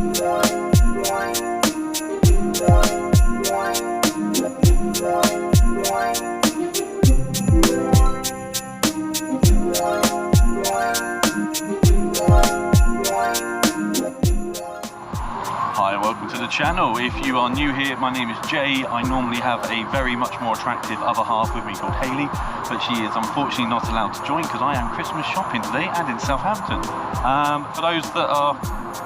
Hi and welcome to the channel. If you are new here, my name is Jay. I normally have a very much more attractive other half with me called Hayley, but she is unfortunately not allowed to join because I am Christmas shopping today and in Southampton. For those that are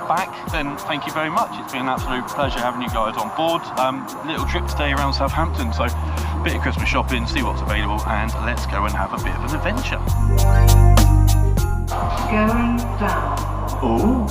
back, then thank you very much. It's been an absolute pleasure having you guys on board. Little trip today around Southampton, so a bit of Christmas shopping, see what's available, and let's go and have a bit of an adventure. Going down. Ooh.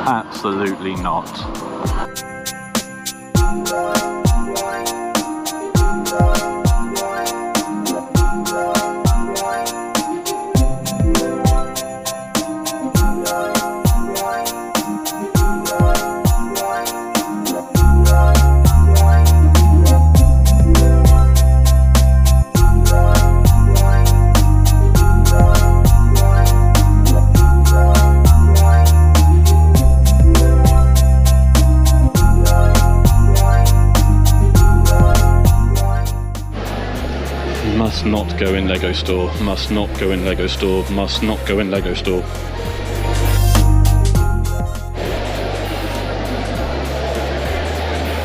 Absolutely not. Must not go in Lego store, must not go in Lego store, must not go in Lego store.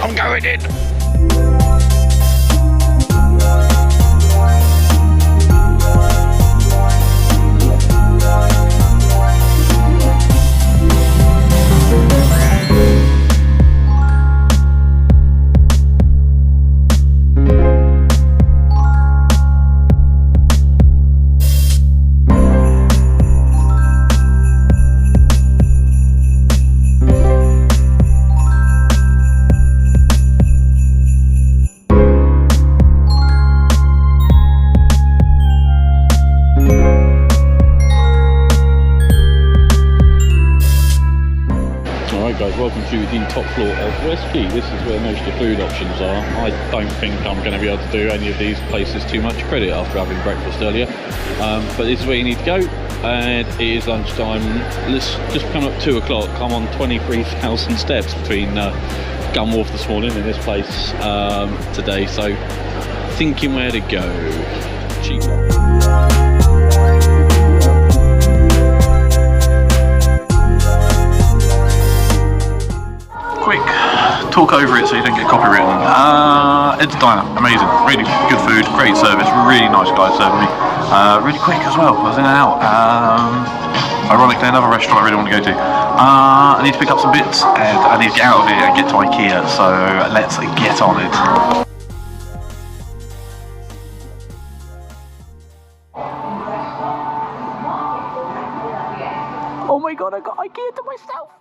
I'm going in! Welcome to the top floor of West Quay. This is where most of the food options are. I don't think I'm going to be able to do any of these places too much credit after having breakfast earlier, but this is where you need to go, and it is lunchtime. Let's just come up 2 o'clock. I'm on 23,000 steps between Gunwharf this morning and this place today, so thinking where to go. Cheap. talk over it so you don't get copywritten. Ed's Diner, amazing, really good food, great service, really nice guy serving me, really quick as well. I was in and out. Ironically, another restaurant I really want to go to. I need to pick up some bits and I need to get out of here and get to IKEA, so let's get on it. Oh my god, I got IKEA to myself!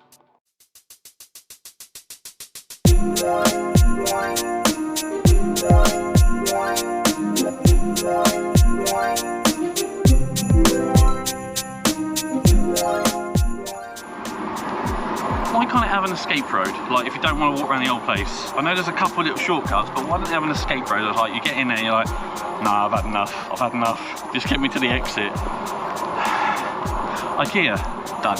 Why can't it have an escape road? Like, if you don't want to walk around the old place. I know there's a couple of little shortcuts, but why don't they have an escape road? Like, you get in there and you're like, nah, I've had enough. Just get me to the exit. IKEA, done.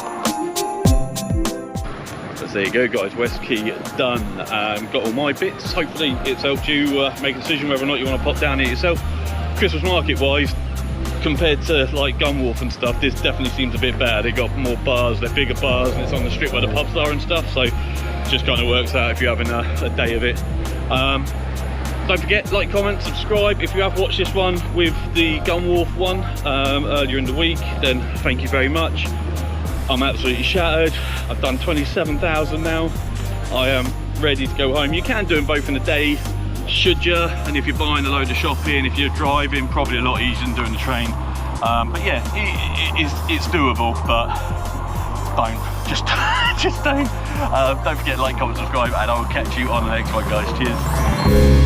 So there you go guys, West Quay done. Got all my bits. Hopefully it's helped you make a decision whether or not you want to pop down here yourself. Christmas market wise, compared to like Gunwharf and stuff, this definitely seems a bit bad. They got more bars, they're bigger bars, and it's on the strip where the pubs are and stuff, so it just kind of works out if you're having a day of it. Don't forget, like, comment, subscribe. If you have watched this one with the Gunwharf one earlier in the week, then thank you very much. I'm absolutely shattered. I've done 27,000 now. I am ready to go home. You can do them both in a day, should you? And if you're buying a load of shopping, if you're driving, probably a lot easier than doing the train. But yeah, it's doable, but don't. Just don't. Don't forget, like, comment, subscribe, and I will catch you on the next one, guys. Cheers.